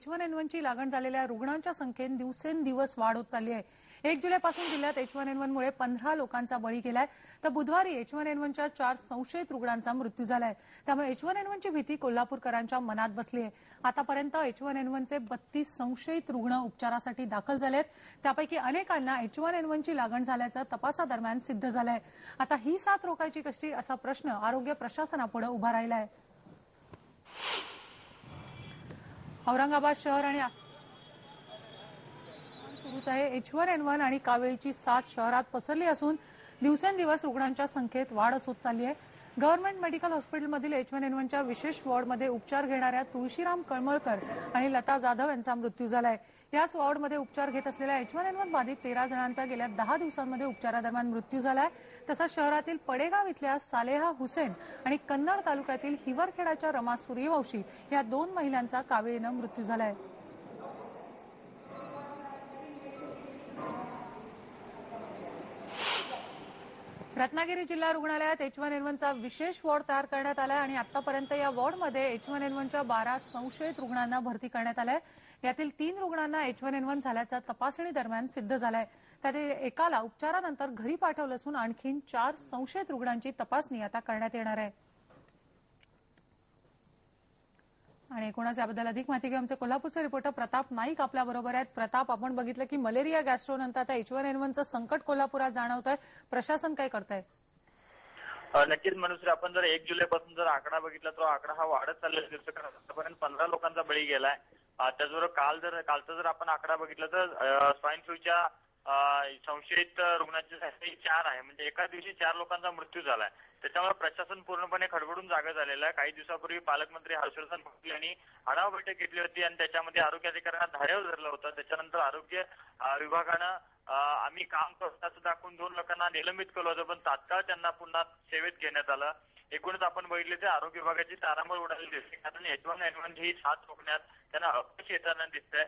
H1N1 ची लागण झालेल्या रुग्णांच्या संख्येत दिवसेंदिवस वाढ होत चालली आहे। 1 जुलैपासून जिल्ह्यात H1N1 मुळे 15 लोकांचा बळी गेलाय, तर बुधवारी H1N1 च्या 4 संशयित रुग्णांचा मृत्यू झालाय। त्यामुळे H1N1 ची भीती कोल्हापूरकरांच्या मनात बसली आहे। आतापर्यंत H1N1 चे 32 संशयित रुग्ण उपचारासाठी दाखल झालेत। त्यापैकी अनेकांना H1N1 ची लागण झाल्याचं तपासादरम्यान सिद्ध झालंय। आता ही साथ रोखायची कशी असा प्रश्न आरोग्य प्रशासनापुढे उभा राहिलाय। औरंगाबाद शहर आणि सुरूच आहे। H1N1 आणि कावेळीची साथ शहरात पसरली असून दिवसेंदिवस रुग्णांच्या संख्येत वाढच होत चालली आहे। गव्हर्नमेंट मेडिकल हॉस्पिटलमधील H1N1 च्या विशेष वॉर्डमध्ये उपचार घेणाऱ्या तुळशीराम कळमळकर आणि लता जाधव यांचा मृत्यू झालाय। याच वॉर्डमध्ये उपचार घेत असलेल्या H1N1 बाधित 13 जणांचा गेल्या 10 दिवसांमध्ये उपचारादरम्यान मृत्यू झालाय। तसंच शहरातील पडेगाव इथल्या सालेहा हुसेन आणि कन्नड तालुक्यातील हिवरखेडाच्या रमा सूर्यवंशी या 2 महिलांचा कावेळीनं मृत्यू झालाय। रत्नागिरी जिल्हा रुग्णालयात H1N1 चा विशेष वॉर्ड तयार करण्यात आलाय आणि आतापर्यंत या वॉर्डमध्ये H1N1 च्या 12 संशयित रुग्णांना भरती करण्यात आलंय। यातील 3 रुग्णांना H1N1 झाल्याचा तपासणी दरम्यान सिद्ध झालाय। त्यातील एकाला उपचारानंतर घरी पाठवलं असून आणखी 4 संशयित रुग्णांची तपासणी आता करण्यात येणार आहे। आणि एकूणच याबद्दल अधिक माहिती घेऊ आमचे कोल्हापूरचे रिपोर्टर प्रताप नाईक आपल्या बरोबर आहेत। प्रताप, आपण बघितलं की मलेरिया गॅस्ट्रो नंतर आता H1N1 चं संकट कोल्हापुरात जाणवतंय, प्रशासन काय करतंय? नक्कीच मनुश्री, आपण जर 1 जुलैपासून जर आकडा बघितला तर आकडा हा वाढत चाललेला दिसतो, कारण आतापर्यंत 15 लोकांचा बळी गेलाय। त्याचबरोबर कालचा जर आपण आकडा बघितला तर स्वाईन फ्लूच्या संशयित रुग्णांची संख्या 4 आहे, म्हणजे एका दिवशी 4 लोकांचा मृत्यू झालाय। त्याच्यामुळे प्रशासन पूर्णपणे खडबडून जागा झालेलं आहे। काही दिवसापूर्वी पालकमंत्री हर्षवर्धन पाटील यांनी आढावा बैठक घेतली होती आणि त्याच्यामध्ये आरोग्य अधिकाऱ्यांना धारेवर धरलं होतं। त्याच्यानंतर आरोग्य विभागानं आम्ही काम करतो असं दाखवून 2 लोकांना निलंबित केलं होतं, पण तात्काळ त्यांना पुन्हा सेवेत घेण्यात आलं। एकूणच आपण बघितले तर आरोग्य विभागाची तारांबळ उडालेली दिसते, कारण H1N1 ही साथ रोखण्यात त्यांना अपयश येताना दिसतंय।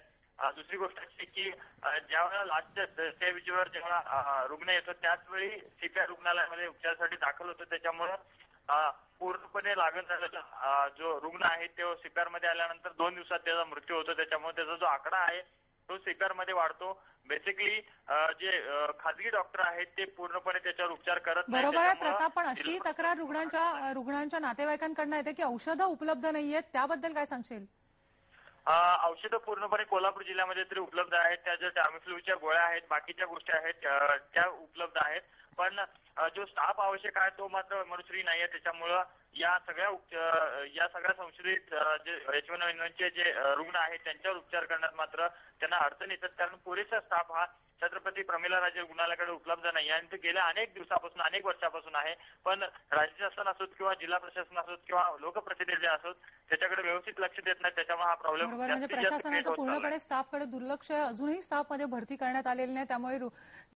दुसरी गोष्ट अशी की ज्या वेळेला लास्ट स्टेजवर जेव्हा रुग्ण येतो त्याच वेळी CPR रुग्णालयामध्ये उपचारासाठी दाखल होतो। त्याच्यामुळं पूर्णपणे लागण झालेला जो रुग्ण आहे तो CPR मध्ये आल्यानंतर 2 दिवसात त्याचा मृत्यू होतो। त्याच्यामुळे त्याचा जो आकडा आहे तो CPR मध्ये वाढतो। बेसिकली जे खाजगी डॉक्टर आहेत ते पूर्णपणे त्याच्यावर उपचार करत नाही। बरोबर आहे प्रताप, पण अशी तक्रार रुग्णांच्या नातेवाईकांकडून येते की औषधं उपलब्ध नाहीयेत, त्याबद्दल काय सांगशील? औषधं पूर्णपणे कोल्हापूर जिल्ह्यामध्ये तरी उपलब्ध आहेत। त्या ज्या टॅमिफ्लूच्या गोळ्या आहेत, बाकीच्या गोष्टी आहेत त्या उपलब्ध आहेत, पण जो स्टाफ आवश्यक आहे तो मात्र मनुश्री नाहीये। त्याच्यामुळं या सगळ्या संशयित जे H1N1 चे जे रुग्ण आहेत त्यांच्यावर उपचार करण्यात मात्र त्यांना अडचण येतात, कारण पुरेसा स्टाफ हा छत्रपती प्रमिलाराजे रुग्णालयाकडे उपलब्ध नाही आणि ते गेल्या अनेक दिवसापासून अनेक वर्षापासून आहे। पण राज्य शासन असोत किंवा जिल्हा प्रशासन असोत किंवा लोकप्रतिनिधी असोत त्याच्याकडे व्यवस्थित लक्ष देत नाही, त्याच्यामुळे हा प्रॉब्लेम म्हणजे प्रशासनाचं पूर्णपणे स्टाफकडे दुर्लक्ष आहे। अजूनही स्टाफमध्ये भरती करण्यात आलेली नाही, त्यामुळे